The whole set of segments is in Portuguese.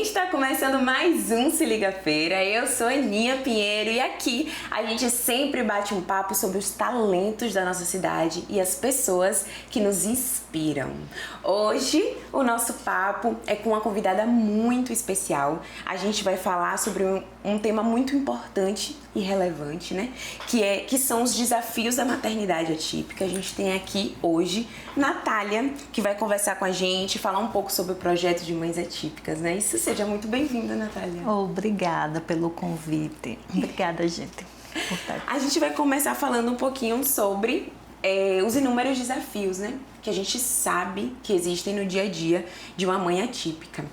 gente, tá começando mais um Se Liga Feira. Eu sou Aninha Pinheiro e aqui a gente sempre bate um papo sobre os talentos da nossa cidade e as pessoas que nos inspiram. Hoje o nosso papo é com uma convidada muito especial. A gente vai falar sobre um tema muito importante e relevante, né? Que são os desafios da maternidade atípica. A gente tem aqui hoje Natália, que vai conversar com a gente, falar um pouco sobre o projeto de mães atípicas, né? Isso, seja muito bem-vinda, Natália. Obrigada pelo convite. Obrigada, gente. A gente vai começar falando um pouquinho sobre os inúmeros desafios, né? Que a gente sabe que existem no dia a dia de uma mãe atípica.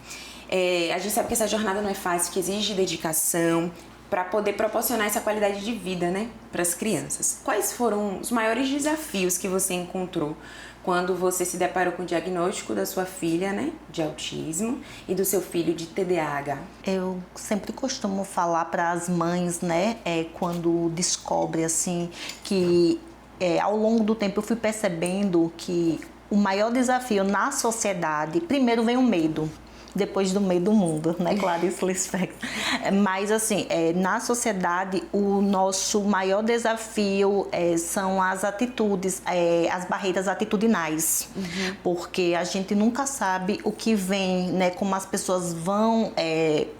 A gente sabe que essa jornada não é fácil, que exige dedicação para poder proporcionar essa qualidade de vida, né, para as crianças. Quais foram os maiores desafios que você encontrou quando você se deparou com o diagnóstico da sua filha, né, de autismo, e do seu filho de TDAH? Eu sempre costumo falar para as mães, né, quando descobre assim que ao longo do tempo eu fui percebendo que o maior desafio na sociedade, primeiro vem o medo. Depois do meio do mundo, né, Clarice Lispector. Mas, assim, na sociedade, o nosso maior desafio são as atitudes, as barreiras atitudinais. Uhum. Porque a gente nunca sabe o que vem, né, como as pessoas vão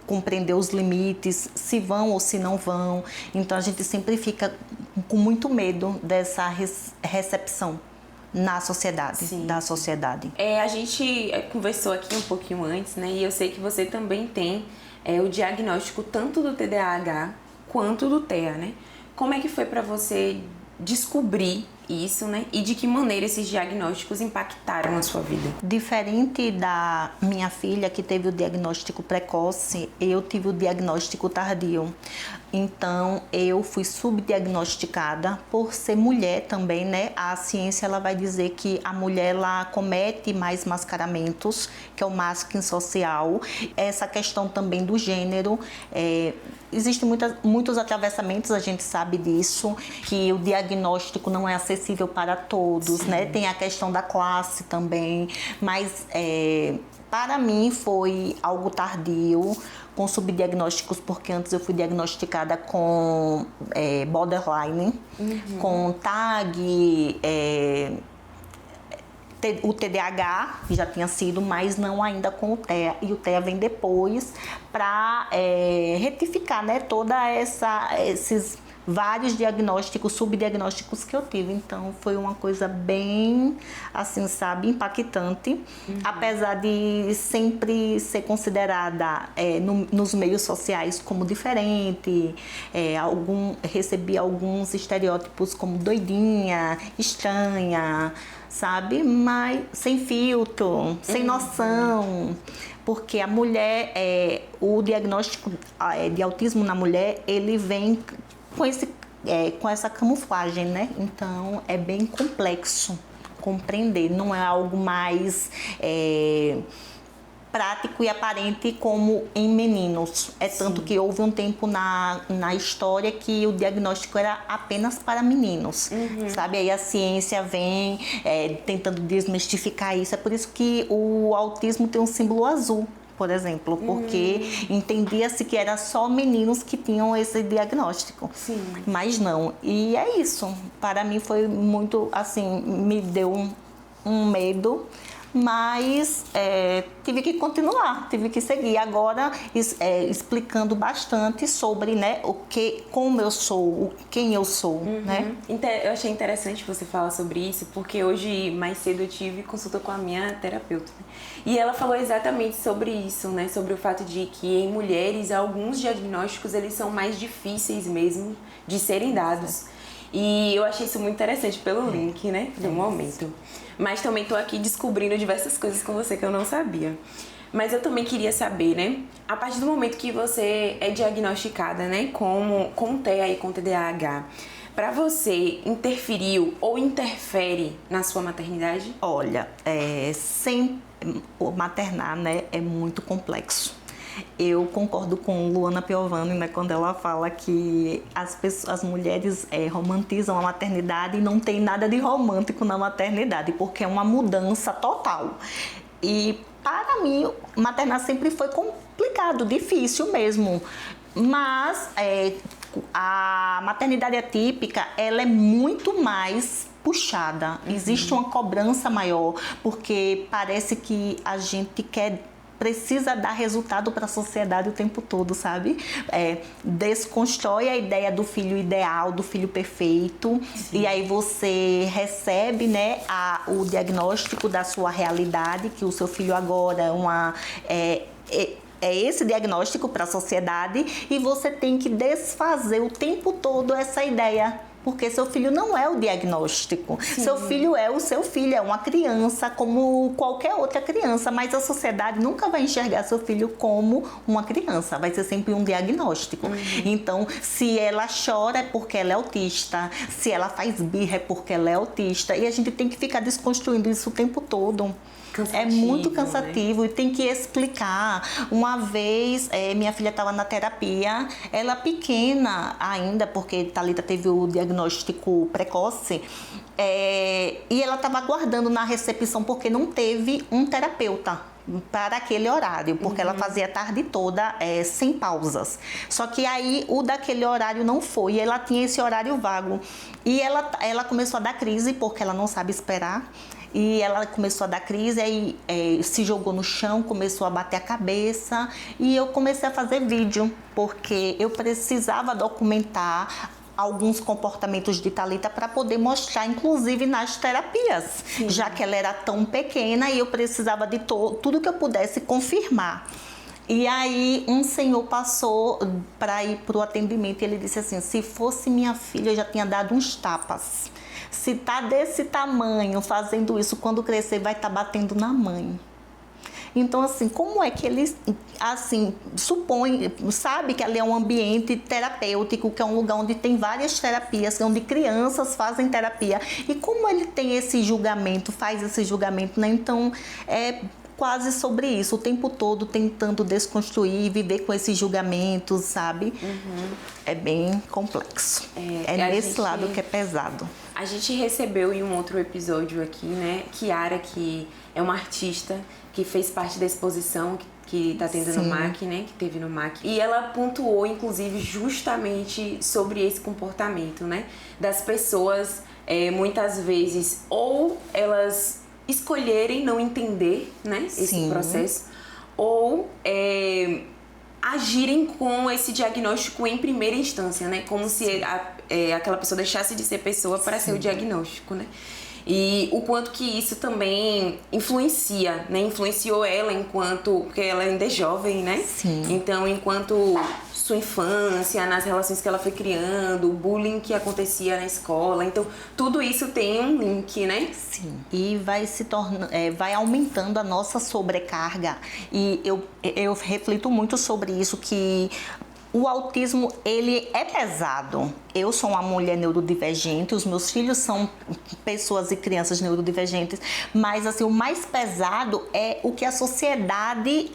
compreender os limites, se vão ou se não vão. Então, a gente sempre fica com muito medo dessa recepção na sociedade, Sim. da sociedade. A gente conversou aqui um pouquinho antes, né? E eu sei que você também tem o diagnóstico tanto do TDAH quanto do TEA, né? Como é que foi para você descobrir isso, né? E de que maneira esses diagnósticos impactaram a sua vida? Diferente da minha filha, que teve o diagnóstico precoce, eu tive o diagnóstico tardio. Então, eu fui subdiagnosticada por ser mulher também, né? A ciência, ela vai dizer que a mulher, ela comete mais mascaramentos, que é o masking social. Essa questão também do gênero, existem muitos atravessamentos, a gente sabe disso, que o diagnóstico não é acessível para todos, Sim. né? Tem a questão da classe também, mas para mim foi algo tardio, com subdiagnósticos, porque antes eu fui diagnosticada com borderline, uhum. com TAG, o TDAH já tinha sido, mas não ainda com o TEA, e o TEA vem depois para retificar, né, esses vários diagnósticos, subdiagnósticos que eu tive. Então foi uma coisa bem, assim, sabe, impactante, uhum. apesar de sempre ser considerada nos meios sociais como diferente, recebi alguns estereótipos como doidinha, estranha, sabe, mas sem filtro, sem noção, porque a mulher, o diagnóstico de autismo na mulher, ele vem com essa camuflagem, né? Então é bem complexo compreender, não é algo mais prático e aparente como em meninos. Tanto que houve um tempo na história que o diagnóstico era apenas para meninos, uhum. sabe? Aí a ciência vem tentando desmistificar isso. É por isso que o autismo tem um símbolo azul, por exemplo, porque entendia-se que era só meninos que tinham esse diagnóstico. Sim. Mas não. E é isso. Para mim foi muito, assim, me deu um medo, mas tive que continuar, tive que seguir. Agora explicando bastante sobre, né, como eu sou, quem eu sou, uhum. né? Eu achei interessante você falar sobre isso, porque hoje, mais cedo, eu tive consulta com a minha terapeuta, né? E ela falou exatamente sobre isso, né? Sobre o fato de que em mulheres, alguns diagnósticos, eles são mais difíceis mesmo de serem dados. E eu achei isso muito interessante pelo link, né, do momento. Mas também tô aqui descobrindo diversas coisas com você que eu não sabia. Mas eu também queria saber, né, a partir do momento que você é diagnosticada, né, com TEA e com TDAH, para você, interferiu ou interfere na sua maternidade? Olha, maternar, né, é muito complexo. Eu concordo com Luana Piovani, né, quando ela fala que as mulheres romantizam a maternidade e não tem nada de romântico na maternidade, porque é uma mudança total. E para mim, maternar sempre foi complicado, difícil mesmo. Mas a maternidade atípica, ela é muito mais puxada. Existe uma cobrança maior, porque parece que a gente precisa dar resultado para a sociedade o tempo todo, sabe? Desconstrói a ideia do filho ideal, do filho perfeito. Sim. E aí você recebe, né, o diagnóstico da sua realidade, que o seu filho agora é esse diagnóstico para a sociedade, e você tem que desfazer o tempo todo essa ideia. Porque seu filho não é o diagnóstico. Sim. Seu filho é o seu filho, é uma criança como qualquer outra criança, mas a sociedade nunca vai enxergar seu filho como uma criança, vai ser sempre um diagnóstico. Então, se ela chora é porque ela é autista, se ela faz birra é porque ela é autista, e a gente tem que ficar desconstruindo isso o tempo todo. Cansativo, é muito cansativo, né? E tem que explicar. Uma vez, minha filha estava na terapia, ela pequena ainda, porque Thalita teve o diagnóstico precoce, e ela estava aguardando na recepção porque não teve um terapeuta para aquele horário, porque ela fazia a tarde toda sem pausas. Só que aí o daquele horário não foi, ela tinha esse horário vago. E ela começou a dar crise, porque ela não sabe esperar. E ela começou a dar crise, aí se jogou no chão, começou a bater a cabeça. E eu comecei a fazer vídeo, porque eu precisava documentar alguns comportamentos de Thalita para poder mostrar, inclusive nas terapias. Sim. Já que ela era tão pequena e eu precisava de tudo que eu pudesse confirmar. E aí um senhor passou para ir para o atendimento e ele disse assim: se fosse minha filha, eu já tinha dado uns tapas. Se tá desse tamanho fazendo isso, quando crescer vai estar batendo na mãe. Então, assim, como é que ele, assim, sabe que ali é um ambiente terapêutico, que é um lugar onde tem várias terapias, onde crianças fazem terapia. E como ele tem esse julgamento, faz esse julgamento, né? Então, quase sobre isso, o tempo todo tentando desconstruir, viver com esses julgamentos, sabe? É bem complexo. É nesse lado que é pesado. A gente recebeu em um outro episódio aqui, né, Kiara, que é uma artista que fez parte da exposição que tá tendo no MAC, né, que teve no MAC. E ela pontuou, inclusive, justamente sobre esse comportamento, né, das pessoas, muitas vezes, ou elas escolherem não entender, né, esse processo, ou agirem com esse diagnóstico em primeira instância, né, como se aquela pessoa deixasse de ser pessoa para ser o diagnóstico, né. E o quanto que isso também influencia, né? Influenciou ela porque ela ainda é jovem, né? Sim. Então, enquanto sua infância, nas relações que ela foi criando, o bullying que acontecia na escola, então tudo isso tem um link, né? Sim. E vai se tornando, vai aumentando a nossa sobrecarga. E eu reflito muito sobre isso, que o autismo, ele é pesado. Eu sou uma mulher neurodivergente, os meus filhos são pessoas e crianças neurodivergentes, mas assim, o mais pesado é o que a sociedade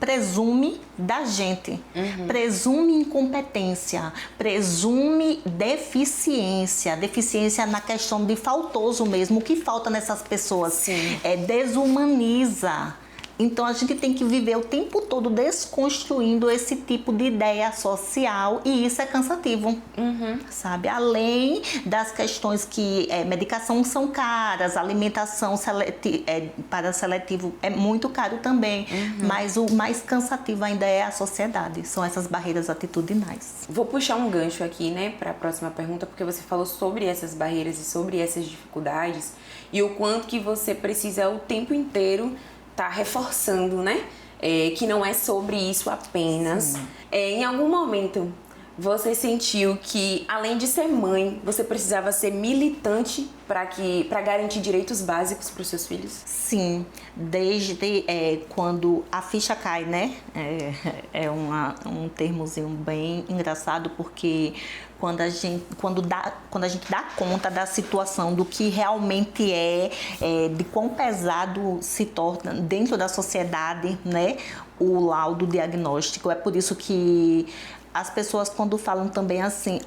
presume da gente. Presume incompetência, presume deficiência na questão de faltoso mesmo, o que falta nessas pessoas. Desumaniza. Então, a gente tem que viver o tempo todo desconstruindo esse tipo de ideia social, e isso é cansativo, sabe? Além das questões que medicação são caras, alimentação para seletivo é muito caro também, mas o mais cansativo ainda é a sociedade, são essas barreiras atitudinais. Vou puxar um gancho aqui, né, para a próxima pergunta, porque você falou sobre essas barreiras e sobre essas dificuldades e o quanto que você precisa o tempo inteiro tá reforçando, né? Que não é sobre isso apenas. Em algum momento, você sentiu que, além de ser mãe, você precisava ser militante para garantir direitos básicos para os seus filhos? Sim, desde quando a ficha cai, né? Um termozinho bem engraçado, porque quando a gente dá conta da situação, do que realmente de quão pesado se torna dentro da sociedade, né, o laudo diagnóstico. É por isso que as pessoas, quando falam também assim,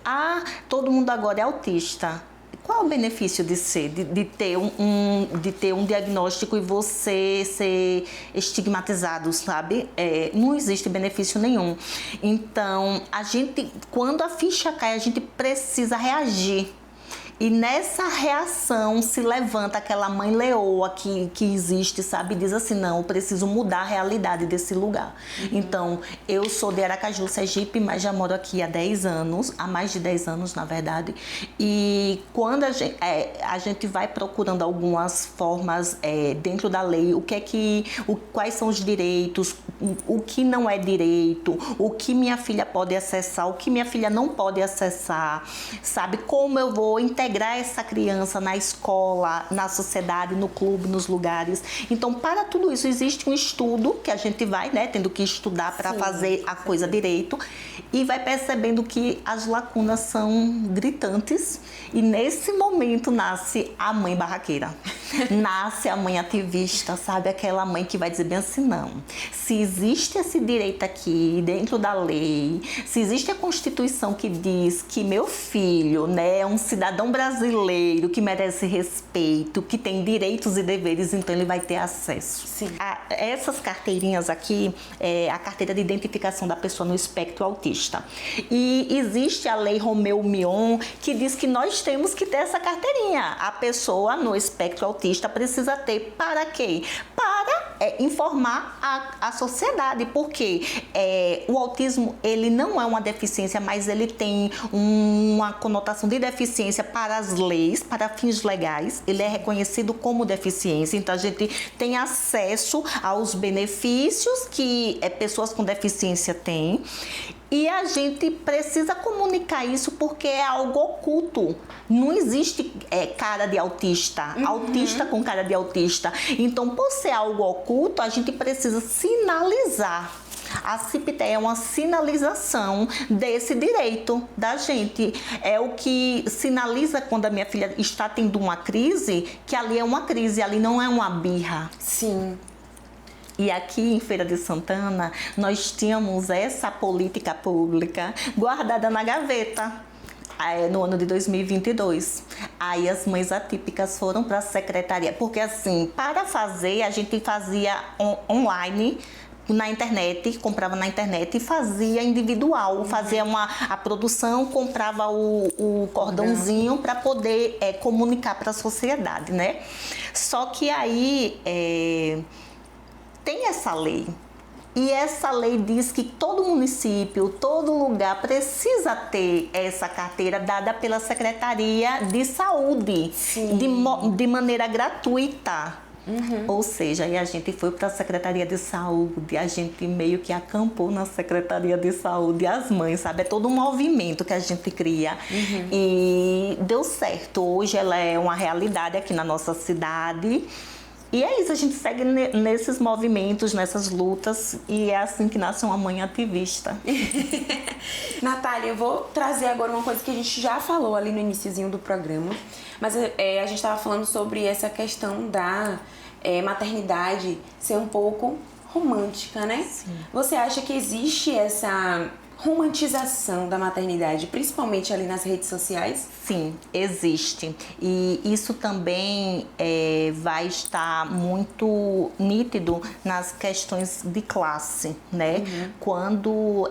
todo mundo agora é autista. Qual é o benefício de ter um diagnóstico e você ser estigmatizado, sabe? Não existe benefício nenhum. Então, quando a ficha cai, a gente precisa reagir. E nessa reação se levanta aquela mãe leoa que existe, sabe? Diz assim, não, eu preciso mudar a realidade desse lugar. Então, eu sou de Aracaju, Sergipe, mas já moro aqui há 10 anos, há mais de 10 anos, na verdade. E quando a gente vai procurando algumas formas dentro da lei, quais são os direitos, o que não é direito, o que minha filha pode acessar, o que minha filha não pode acessar, sabe? Como eu vou integrar essa criança na escola, na sociedade, no clube, nos lugares. Então, para tudo isso, existe um estudo que a gente vai, né, tendo que estudar para fazer a coisa direito e vai percebendo que as lacunas são gritantes e nesse momento nasce a mãe barraqueira. Nasce a mãe ativista, sabe? Aquela mãe que vai dizer bem assim, não. Se existe esse direito aqui dentro da lei, se existe a Constituição que diz que meu filho, né, é um cidadão brasileiro que merece respeito, que tem direitos e deveres, então ele vai ter acesso. Sim. Essas carteirinhas aqui é a carteira de identificação da pessoa no espectro autista. E existe a lei Romeu Mion que diz que nós temos que ter essa carteirinha. A pessoa no espectro autista precisa ter para quê? Para informar a sociedade, porque o autismo ele não é uma deficiência, mas ele tem uma conotação de deficiência para as leis, para fins legais. Ele é reconhecido como deficiência, então a gente tem acesso aos benefícios que pessoas com deficiência têm. E a gente precisa comunicar isso porque é algo oculto. Não existe cara de autista, autista com cara de autista. Então, por ser algo oculto, a gente precisa sinalizar. A CIPTE é uma sinalização desse direito da gente. É o que sinaliza quando a minha filha está tendo uma crise, que ali é uma crise, ali não é uma birra. Sim. E aqui em Feira de Santana, nós tínhamos essa política pública guardada na gaveta. No ano de 2022. Aí as mães atípicas foram para a secretaria, porque assim, para fazer, a gente fazia online, na internet, comprava na internet e fazia individual, fazia a produção, comprava o cordãozinho para poder comunicar para a sociedade, né? Só que aí tem essa lei. E essa lei diz que todo município, todo lugar precisa ter essa carteira dada pela Secretaria de Saúde, de maneira gratuita. Ou seja, aí a gente foi para a Secretaria de Saúde, a gente meio que acampou na Secretaria de Saúde, as mães, sabe? É todo um movimento que a gente cria e deu certo. Hoje ela é uma realidade aqui na nossa cidade. E é isso, a gente segue nesses movimentos, nessas lutas, e é assim que nasce uma mãe ativista. Natália, eu vou trazer agora uma coisa que a gente já falou ali no iniciozinho do programa, mas a gente estava falando sobre essa questão da maternidade ser um pouco romântica, né? Sim. Você acha que existe essa romantização da maternidade, principalmente ali nas redes sociais? Sim, existe. E isso também vai estar muito nítido nas questões de classe, né? Quando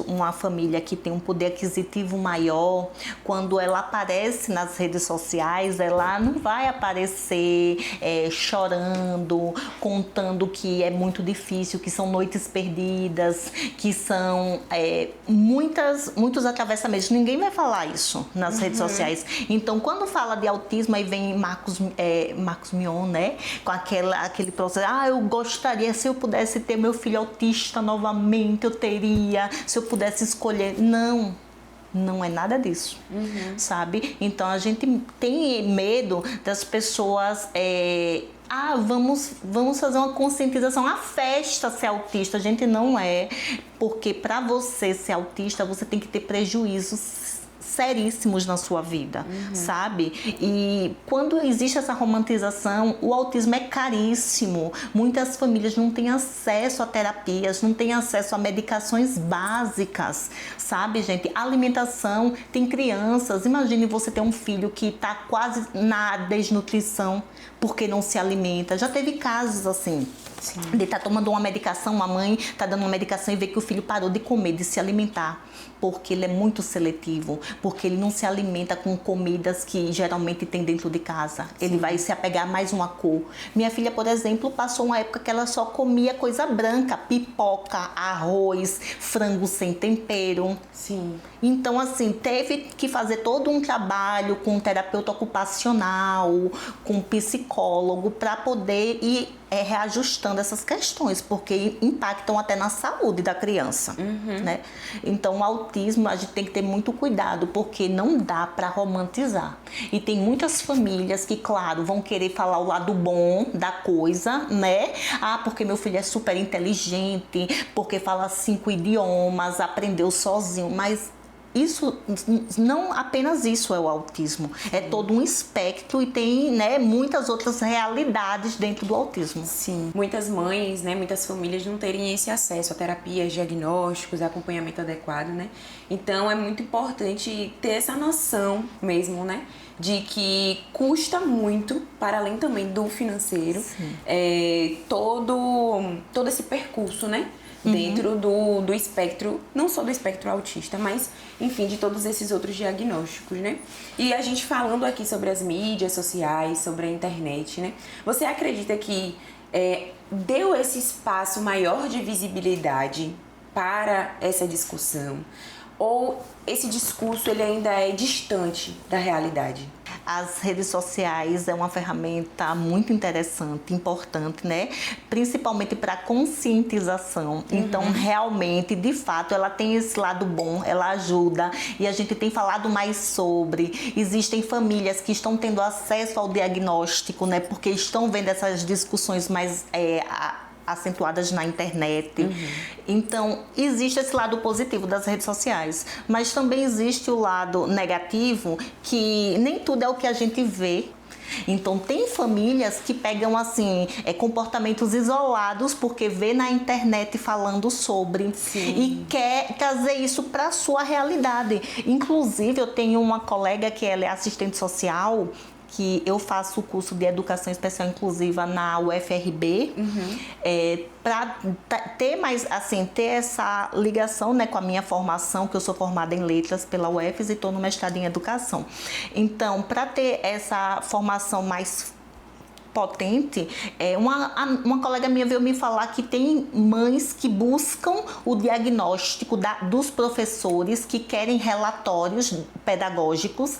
uma família que tem um poder aquisitivo maior, quando ela aparece nas redes sociais, ela não vai aparecer chorando, contando que é muito difícil, que são noites perdidas, que são muitos atravessamentos. Ninguém vai falar isso nas redes sociais. Então, quando fala de autismo, aí vem Marcos Mion, né? Com aquele processo. Eu gostaria, se eu pudesse ter meu filho autista novamente, eu teria. Se eu pudesse escolher. Não é nada disso, sabe? Então, a gente tem medo das pessoas... vamos fazer uma conscientização. A festa ser autista, a gente não é. Porque para você ser autista, você tem que ter prejuízos seríssimos na sua vida, sabe? E quando existe essa romantização, o autismo é caríssimo. Muitas famílias não têm acesso a terapias, não têm acesso a medicações básicas, sabe, gente? Alimentação, tem crianças, imagine você ter um filho que está quase na desnutrição porque não se alimenta. Já teve casos assim. Sim. De estar tomando uma medicação, uma mãe está dando uma medicação e vê que o filho parou de comer, de se alimentar, porque ele é muito seletivo, porque ele não se alimenta com comidas que geralmente tem dentro de casa. Sim. Ele vai se apegar mais uma cor. Minha filha, por exemplo, passou uma época que ela só comia coisa branca, pipoca, arroz, frango sem tempero. Sim. Então, assim, teve que fazer todo um trabalho com um terapeuta ocupacional, com um psicólogo, para poder ir reajustando essas questões, porque impactam até na saúde da criança, né? Então, o autismo, a gente tem que ter muito cuidado, porque não dá para romantizar. E tem muitas famílias que, claro, vão querer falar o lado bom da coisa, né? Ah, porque meu filho é super inteligente, porque fala 5 idiomas, aprendeu sozinho, mas isso, não apenas isso é o autismo, é todo um espectro e tem, né, muitas outras realidades dentro do autismo. Sim, muitas mães, né, muitas famílias não terem esse acesso a terapias, diagnósticos, acompanhamento adequado, né? Então é muito importante ter essa noção mesmo, né, de que custa muito, para além também do financeiro, todo esse percurso, né? Dentro do espectro, não só do espectro autista, mas, enfim, de todos esses outros diagnósticos, né? E a gente falando aqui sobre as mídias sociais, sobre a internet, né? Você acredita que deu esse espaço maior de visibilidade para essa discussão? Ou esse discurso ele ainda é distante da realidade? As redes sociais é uma ferramenta muito interessante, importante, né? Principalmente para conscientização. Então, realmente, de fato, ela tem esse lado bom, ela ajuda. E a gente tem falado mais sobre. Existem famílias que estão tendo acesso ao diagnóstico, né? Porque estão vendo essas discussões mais acentuadas na internet. Então, existe esse lado positivo das redes sociais, mas também existe o lado negativo, que nem tudo é o que a gente vê. Então, tem famílias que pegam, assim, comportamentos isolados porque vê na internet falando sobre. Sim. E quer trazer isso para a sua realidade. Inclusive, eu tenho uma colega que ela é assistente social, que eu faço o curso de Educação Especial Inclusiva na UFRB, para ter mais, assim, ter essa ligação, né, com a minha formação, que eu sou formada em Letras pela UFES e estou no mestrado em Educação. Então, para ter essa formação mais potente, uma colega minha veio me falar que tem mães que buscam o diagnóstico dos professores, que querem relatórios pedagógicos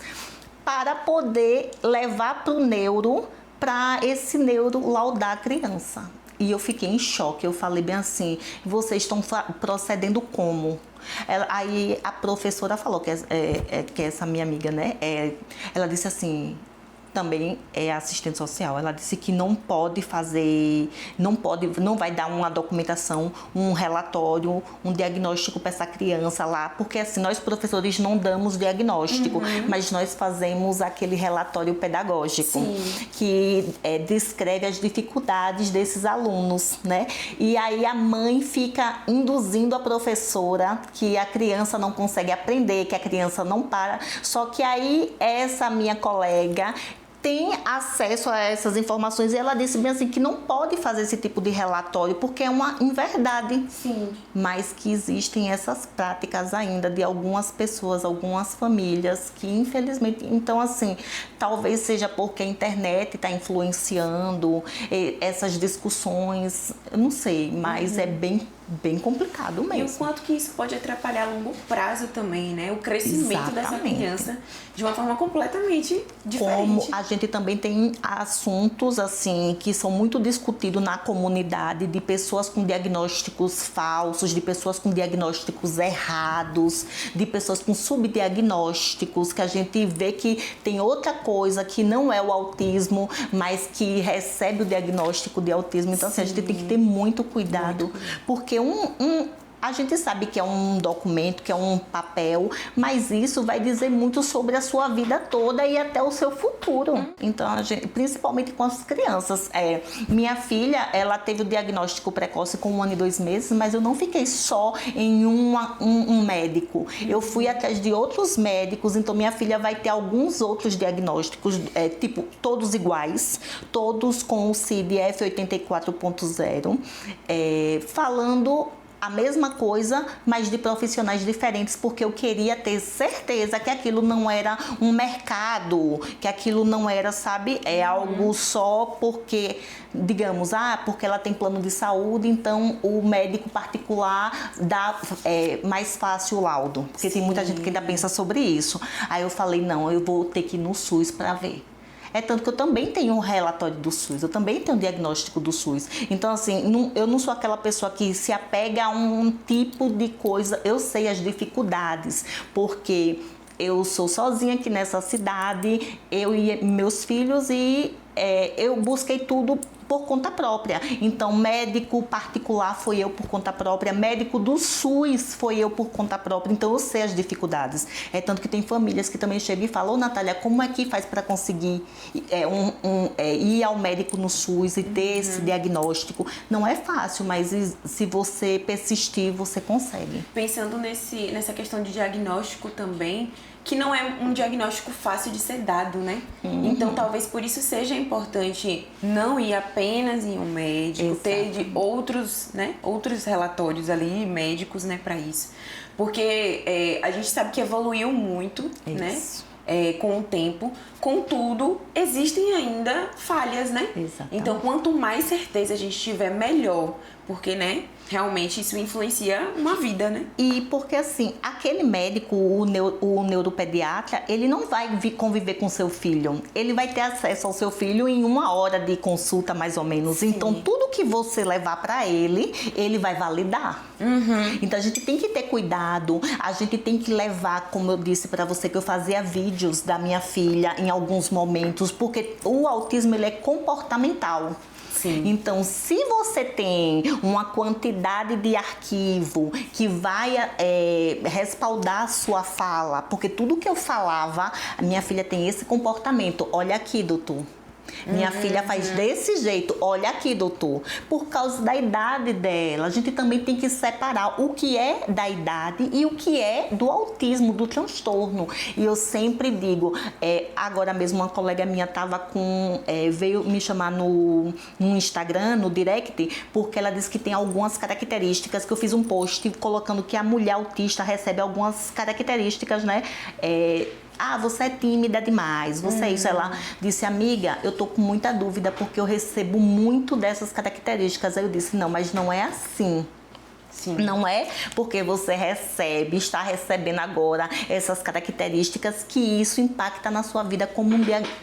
para poder levar para o neuro, para esse neuro laudar a criança. E eu fiquei em choque, eu falei bem assim, vocês estão procedendo como? Aí a professora falou, que é essa minha amiga, né? Ela disse assim, também é assistente social, ela disse que não pode fazer, não vai dar uma documentação, um relatório, um diagnóstico para essa criança lá, porque assim, nós professores não damos diagnóstico, mas nós fazemos aquele relatório pedagógico. Sim. Que descreve as dificuldades desses alunos, né? E aí a mãe fica induzindo a professora que a criança não consegue aprender, que a criança não para, só que aí essa minha colega tem acesso a essas informações e ela disse bem assim que não pode fazer esse tipo de relatório porque é uma inverdade. Sim. Mas que existem essas práticas ainda de algumas pessoas, algumas famílias que infelizmente, então assim, talvez seja porque a internet está influenciando essas discussões, eu não sei, mas é bem complicado mesmo. E o quanto que isso pode atrapalhar a longo prazo também, né? O crescimento dessa criança de uma forma completamente diferente. Como a gente também tem assuntos, assim, que são muito discutidos na comunidade, de pessoas com diagnósticos falsos, de pessoas com diagnósticos errados, de pessoas com subdiagnósticos, que a gente vê que tem outra coisa que não é o autismo, mas que recebe o diagnóstico de autismo. Então, assim, a gente tem que ter muito cuidado, porque A gente sabe que é um documento, que é um papel, mas isso vai dizer muito sobre a sua vida toda e até o seu futuro. Então, principalmente com as crianças. Minha filha, ela teve o diagnóstico precoce com 1 ano e 2 meses, mas eu não fiquei só em um médico. Eu fui atrás de outros médicos, então minha filha vai ter alguns outros diagnósticos, tipo, todos iguais, todos com o CID-F 84.0, falando a mesma coisa, mas de profissionais diferentes, porque eu queria ter certeza que aquilo não era um mercado, que aquilo não era, sabe, algo só porque, digamos, porque ela tem plano de saúde, então o médico particular dá mais fácil o laudo, porque tem muita gente que ainda pensa sobre isso. Aí eu falei, não, eu vou ter que ir no SUS para ver. Tanto que eu também tenho um relatório do SUS, eu também tenho um diagnóstico do SUS. Então, assim, eu não sou aquela pessoa que se apega a um tipo de coisa. Eu sei as dificuldades, porque eu sou sozinha aqui nessa cidade, eu e meus filhos, e eu busquei tudo por conta própria. Então, médico particular foi eu por conta própria, médico do SUS foi eu por conta própria. Então, eu sei as dificuldades. Tanto que tem famílias que também chegam e falam, Natália, como é que faz para conseguir ir ao médico no SUS e ter esse diagnóstico? Não é fácil, mas se você persistir, você consegue. Pensando nessa questão de diagnóstico também, que não é um diagnóstico fácil de ser dado, né? Então, talvez por isso seja importante não ir apenas em um médico, ter outros relatórios ali, médicos, né, para isso. Porque a gente sabe que evoluiu muito, né? Com o tempo. Contudo, existem ainda falhas, né? Exatamente. Então, quanto mais certeza a gente tiver, melhor. Porque, né, realmente isso influencia uma vida, né? E porque, assim, aquele médico, o neuropediatra, ele não vai conviver com seu filho. Ele vai ter acesso ao seu filho em 1 hora de consulta, mais ou menos. Sim. Então, tudo que você levar para ele vai validar. Então, a gente tem que ter cuidado. A gente tem que levar, como eu disse para você, que eu fazia vídeos da minha filha em alguns momentos, porque o autismo, ele é comportamental. Sim. Então, se você tem uma quantidade de arquivo que vai respaldar a sua fala, porque tudo que eu falava, a minha filha tem esse comportamento. Olha aqui, doutor. Minha filha faz desse jeito, olha aqui, doutor. Por causa da idade dela, a gente também tem que separar o que é da idade e o que é do autismo, do transtorno. E eu sempre digo, agora mesmo uma colega minha veio me chamar no Instagram, no direct, porque ela disse que tem algumas características, que eu fiz um post colocando que a mulher autista recebe algumas características, né? Você é tímida demais, você é isso. Ela disse, amiga, eu tô com muita dúvida porque eu recebo muito dessas características. Aí eu disse, não, mas não é assim. Sim. Não é porque você está recebendo agora essas características que isso impacta na sua vida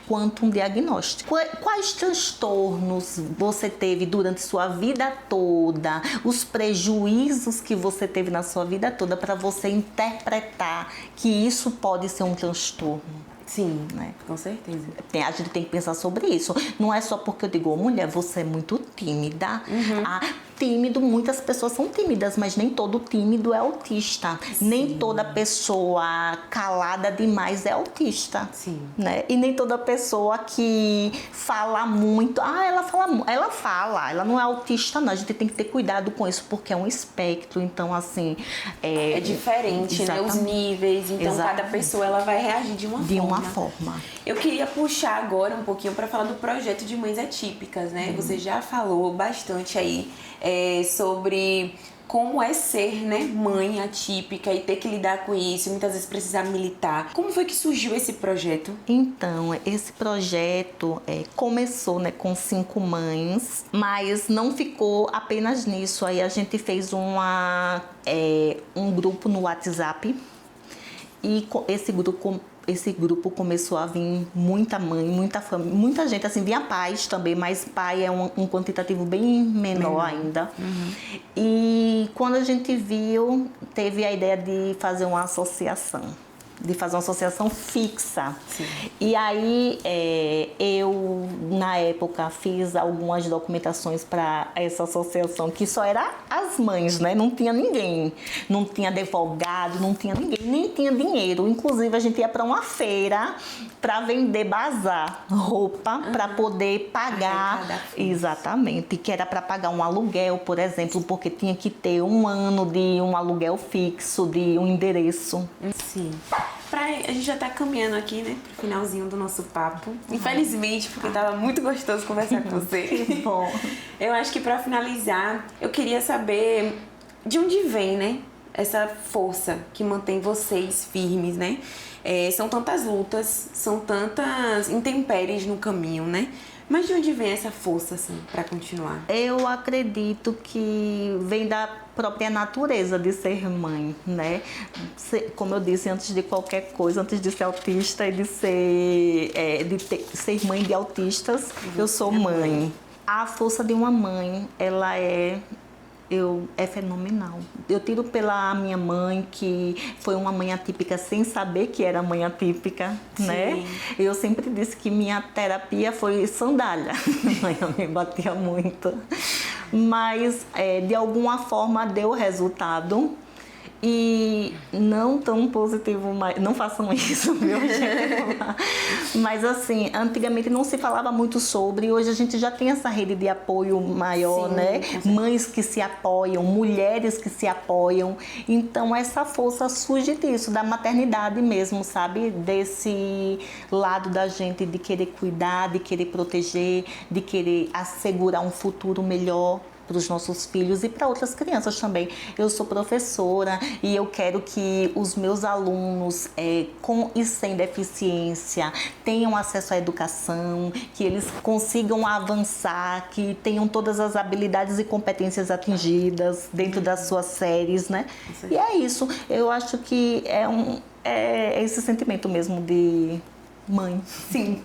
quanto um diagnóstico. Quais transtornos você teve durante sua vida toda, os prejuízos que você teve na sua vida toda para você interpretar que isso pode ser um transtorno? Sim, né? Com certeza. A gente tem que pensar sobre isso. Não é só porque eu digo, mulher, você é muito tímida. Tímido, muitas pessoas são tímidas, mas nem todo tímido é autista. Sim. Nem toda pessoa calada demais é autista. Sim. Né? E nem toda pessoa que fala muito, ela não é autista, não. A gente tem que ter cuidado com isso, porque é um espectro. Então, assim... É diferente, né? Os níveis. Então, cada pessoa ela vai reagir de uma forma. Eu queria puxar agora um pouquinho para falar do projeto de Mães Atípicas, né? Você já falou bastante aí sobre como é ser, né, mãe atípica e ter que lidar com isso, muitas vezes precisar militar. Como foi que surgiu esse projeto? Então, esse projeto começou, né, com 5 mães, mas não ficou apenas nisso. Aí a gente fez um grupo no WhatsApp e esse grupo começou a vir muita mãe, muita família, muita gente, assim, vinha pais também, mas pai é um quantitativo bem menor ainda. E quando a gente viu, teve a ideia de fazer uma associação. de fazer uma associação fixa. Sim. E aí eu, na época, fiz algumas documentações para essa associação, que só era as mães, né? Não tinha ninguém, não tinha advogado, não tinha ninguém, nem tinha dinheiro. Inclusive, a gente ia para uma feira para vender bazar, roupa, para poder pagar. Exatamente, que era para pagar um aluguel, por exemplo, porque tinha que ter 1 ano de um aluguel fixo, de um endereço. Sim. A gente já tá caminhando aqui, né, pro finalzinho do nosso papo. Infelizmente, porque tava muito gostoso conversar com você. Que bom. Eu acho que pra finalizar, eu queria saber de onde vem, né, essa força que mantém vocês firmes, né? São tantas lutas, são tantas intempéries no caminho, né? Mas de onde vem essa força, assim, pra continuar? Eu acredito que vem da própria natureza de ser mãe, né? Como eu disse, antes de qualquer coisa, antes de ser autista e de ser mãe de autistas, eu sou mãe. A força de uma mãe, ela é fenomenal. Eu tiro pela minha mãe, que foi uma mãe atípica sem saber que era mãe atípica, né? Eu sempre disse que minha terapia foi sandália. A mãe me batia muito. Mas, de alguma forma, deu resultado. E não tão positivo, mas não façam isso, viu, gente? Mas assim, antigamente não se falava muito sobre, hoje a gente já tem essa rede de apoio maior, sim, né? Mães que se apoiam, mulheres que se apoiam. Então essa força surge disso, da maternidade mesmo, sabe? Desse lado da gente de querer cuidar, de querer proteger, de querer assegurar um futuro melhor para os nossos filhos e para outras crianças também. Eu sou professora e eu quero que os meus alunos com e sem deficiência tenham acesso à educação, que eles consigam avançar, que tenham todas as habilidades e competências atingidas dentro das suas séries, né? E é isso. Eu acho que é esse sentimento mesmo de mãe. Sim.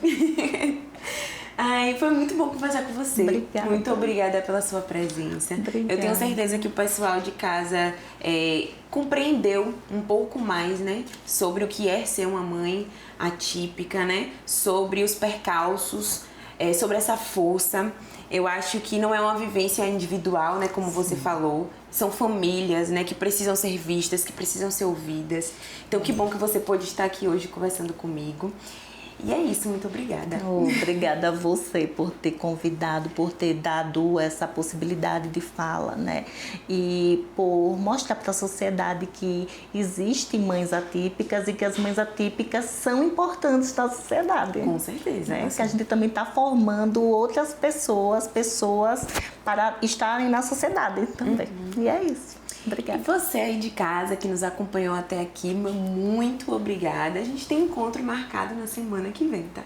Ai, foi muito bom conversar com você. Obrigada. Muito obrigada pela sua presença. Obrigada. Eu tenho certeza que o pessoal de casa compreendeu um pouco mais, né, sobre o que é ser uma mãe atípica, né, sobre os percalços, sobre essa força. Eu acho que não é uma vivência individual, né, como você falou. São famílias, né, que precisam ser vistas, que precisam ser ouvidas. Então, que bom que você pôde estar aqui hoje conversando comigo. E é isso, muito obrigada. Obrigada a você por ter convidado, por ter dado essa possibilidade de fala, né? E por mostrar para a sociedade que existem mães atípicas e que as mães atípicas são importantes na sociedade. Com certeza. Né? Que a gente também está formando outras pessoas para estarem na sociedade também. E é isso. Obrigada. E você aí de casa que nos acompanhou até aqui, muito obrigada. A gente tem encontro marcado na semana que vem, tá?